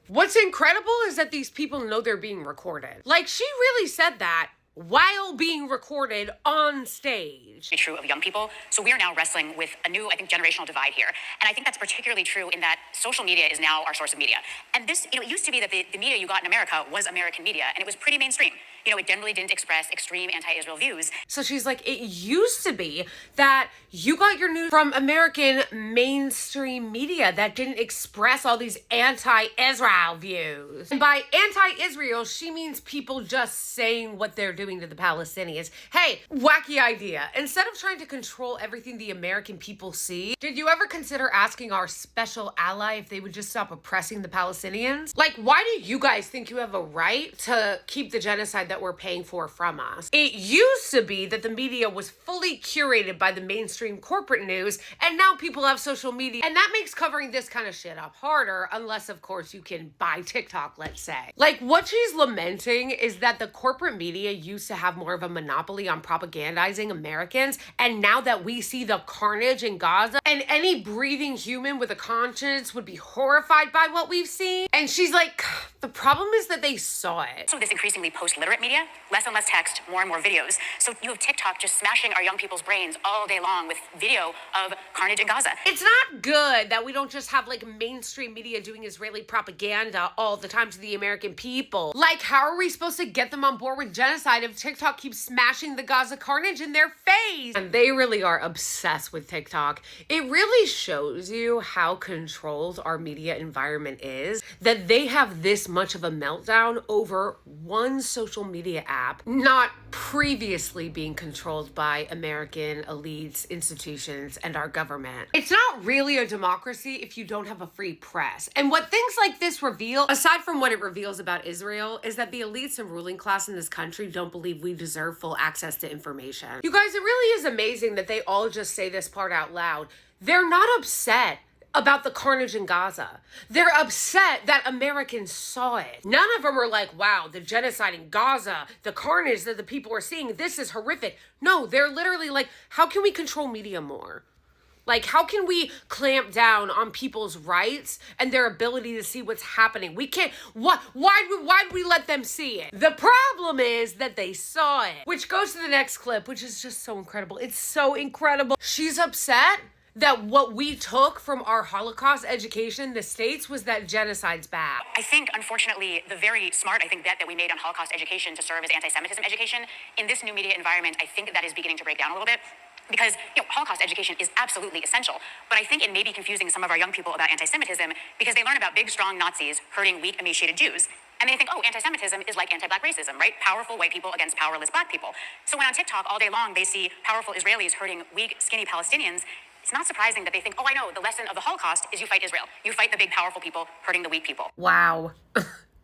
What's incredible is that these people know they're being recorded. Like, she really said that while being recorded on stage. True of young people. So we are now wrestling with a new, I think, generational divide here. And I think that's particularly true in that social media is now our source of media. And this, it used to be that the media you got in America was American media, and it was pretty mainstream. It generally didn't express extreme anti-Israel views. So she's like, it used to be that you got your news from American mainstream media that didn't express all these anti-Israel views. And by anti-Israel, she means people just saying what they're doing to the Palestinians. Hey, wacky idea. Instead of trying to control everything the American people see, did you ever consider asking our special ally if they would just stop oppressing the Palestinians? Like, why do you guys think you have a right to keep the genocide that we're paying for from us? It used to be that the media was fully curated by the mainstream corporate news, and now people have social media, and that makes covering this kind of shit up harder, unless, of course, you can buy TikTok, let's say. Like, what she's lamenting is that the corporate media used to have more of a monopoly on propagandizing Americans, and now that we see the carnage in Gaza, and any breathing human with a conscience would be horrified by what we've seen, and she's like, the problem is that they saw it. So this increasingly post-literate media, less and less text, more and more videos. So you have TikTok just smashing our young people's brains all day long with video of carnage in Gaza. It's not good that we don't just have like mainstream media doing Israeli propaganda all the time to the American people. Like, how are we supposed to get them on board with genocide if TikTok keeps smashing the Gaza carnage in their face? And they really are obsessed with TikTok. It really shows you how controlled our media environment is, that they have this much of a meltdown over one social media app, not previously being controlled by American elites, institutions, and our government. It's not really a democracy if you don't have a free press. And what things like this reveal, aside from what it reveals about Israel, is that the elites and ruling class in this country don't believe we deserve full access to information. You guys, it really is amazing that they all just say this part out loud. They're not upset about the carnage in Gaza. They're upset that Americans saw it. None of them are like, wow, the genocide in Gaza, the carnage that the people are seeing, this is horrific. No, they're literally like, how can we control media more? Like, how can we clamp down on people's rights and their ability to see what's happening? We can't, why'd we let them see it? The problem is that they saw it. Which goes to the next clip, which is just so incredible. It's so incredible. She's upset that what we took from our Holocaust education in the States was that genocide's bad. I think, unfortunately, the very smart, bet that we made on Holocaust education to serve as anti-Semitism education, in this new media environment, I think that is beginning to break down a little bit. Because, Holocaust education is absolutely essential. But I think it may be confusing some of our young people about anti-Semitism because they learn about big, strong Nazis hurting weak, emaciated Jews. And they think, oh, anti-Semitism is like anti-black racism, right? Powerful white people against powerless black people. So when on TikTok all day long they see powerful Israelis hurting weak, skinny Palestinians, it's not surprising that they think, oh, I know, the lesson of the Holocaust is you fight Israel. You fight the big, powerful people hurting the weak people. Wow.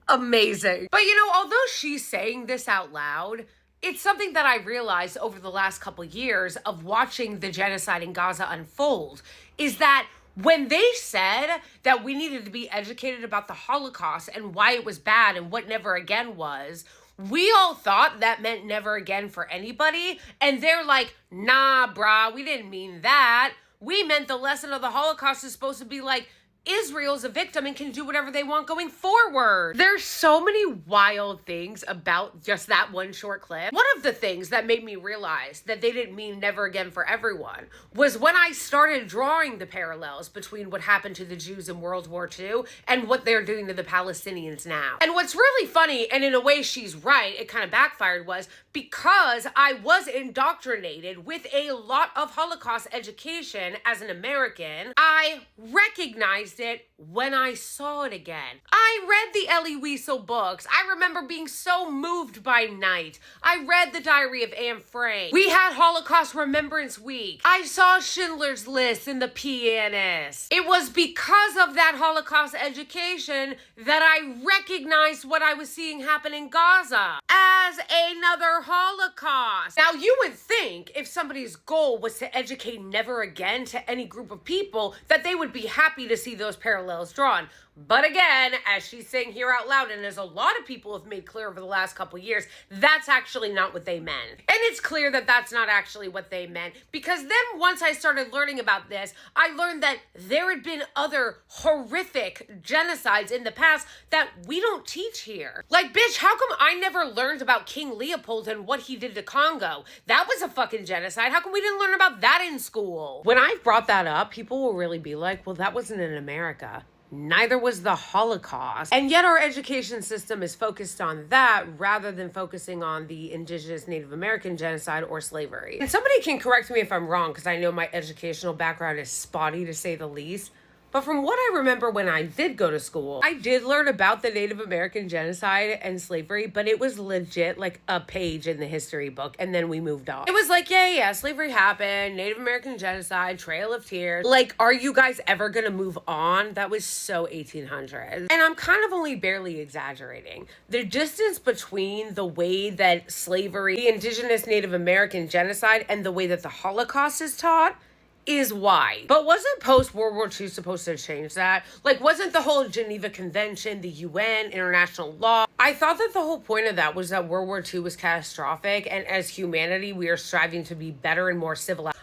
Amazing. But although she's saying this out loud, it's something that I realized over the last couple years of watching the genocide in Gaza unfold, is that when they said that we needed to be educated about the Holocaust and why it was bad and what never again was, we all thought that meant never again for anybody. And they're like, nah, brah, we didn't mean that. We meant the lesson of the Holocaust is supposed to be like, Israel's a victim and can do whatever they want going forward. There's so many wild things about just that one short clip. One of the things that made me realize that they didn't mean never again for everyone was when I started drawing the parallels between what happened to the Jews in World War II and what they're doing to the Palestinians now. And what's really funny, and in a way she's right, it kind of backfired, was because I was indoctrinated with a lot of Holocaust education as an American, I recognized it when I saw it again. I read the Elie Wiesel books. I remember being so moved by Night. I read The Diary of Anne Frank. We had Holocaust Remembrance Week. I saw Schindler's List and The Pianist. It was because of that Holocaust education that I recognized what I was seeing happen in Gaza as another Holocaust. Now, you would think if somebody's goal was to educate never again to any group of people, that they would be happy to see those parallels drawn. But again, as she's saying here out loud, and as a lot of people have made clear over the last couple years, that's actually not what they meant. And it's clear that that's not actually what they meant, because then once I started learning about this, I learned that there had been other horrific genocides in the past that we don't teach here. Like, bitch, how come I never learned about King Leopold and what he did to Congo? That was a fucking genocide. How come we didn't learn about that in school? When I brought that up, people will really be like, well, that wasn't in America. Neither was the Holocaust. And yet our education system is focused on that rather than focusing on the indigenous Native American genocide or slavery. And somebody can correct me if I'm wrong, because I know my educational background is spotty to say the least. But from what I remember when I did go to school, I did learn about the Native American genocide and slavery, but it was legit like a page in the history book, and then we moved on. It was like, yeah, slavery happened, Native American genocide, Trail of Tears. Like, are you guys ever gonna move on? That was so 1800s. And I'm kind of only barely exaggerating. The distance between the way that slavery, the indigenous Native American genocide, and the way that the Holocaust is taught is wide. But wasn't post-World War II supposed to change that? Like, wasn't the whole Geneva Convention, the UN, international law? I thought that the whole point of that was that World War II was catastrophic, and as humanity, we are striving to be better and more civilized.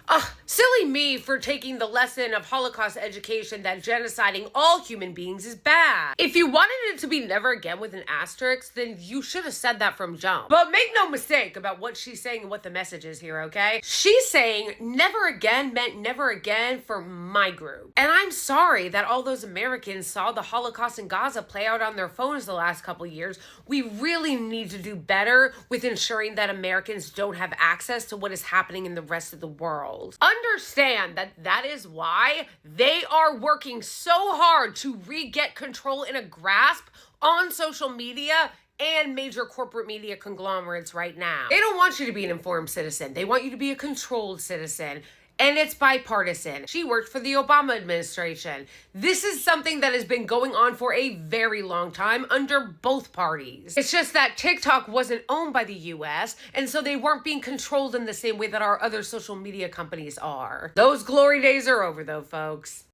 Silly me for taking the lesson of Holocaust education that genociding all human beings is bad. If you wanted it to be never again with an asterisk, then you should have said that from jump. But make no mistake about what she's saying and what the message is here, okay? She's saying never again meant never again for my group. And I'm sorry that all those Americans saw the Holocaust in Gaza play out on their phones the last couple years. We really need to do better with ensuring that Americans don't have access to what is happening in the rest of the world. Understand that that is why they are working so hard to re-get control in a grasp on social media and major corporate media conglomerates right now. They don't want you to be an informed citizen. They want you to be a controlled citizen. And it's bipartisan. She worked for the Obama administration. This is something that has been going on for a very long time under both parties. It's just that TikTok wasn't owned by the US, and so they weren't being controlled in the same way that our other social media companies are. Those glory days are over though, folks.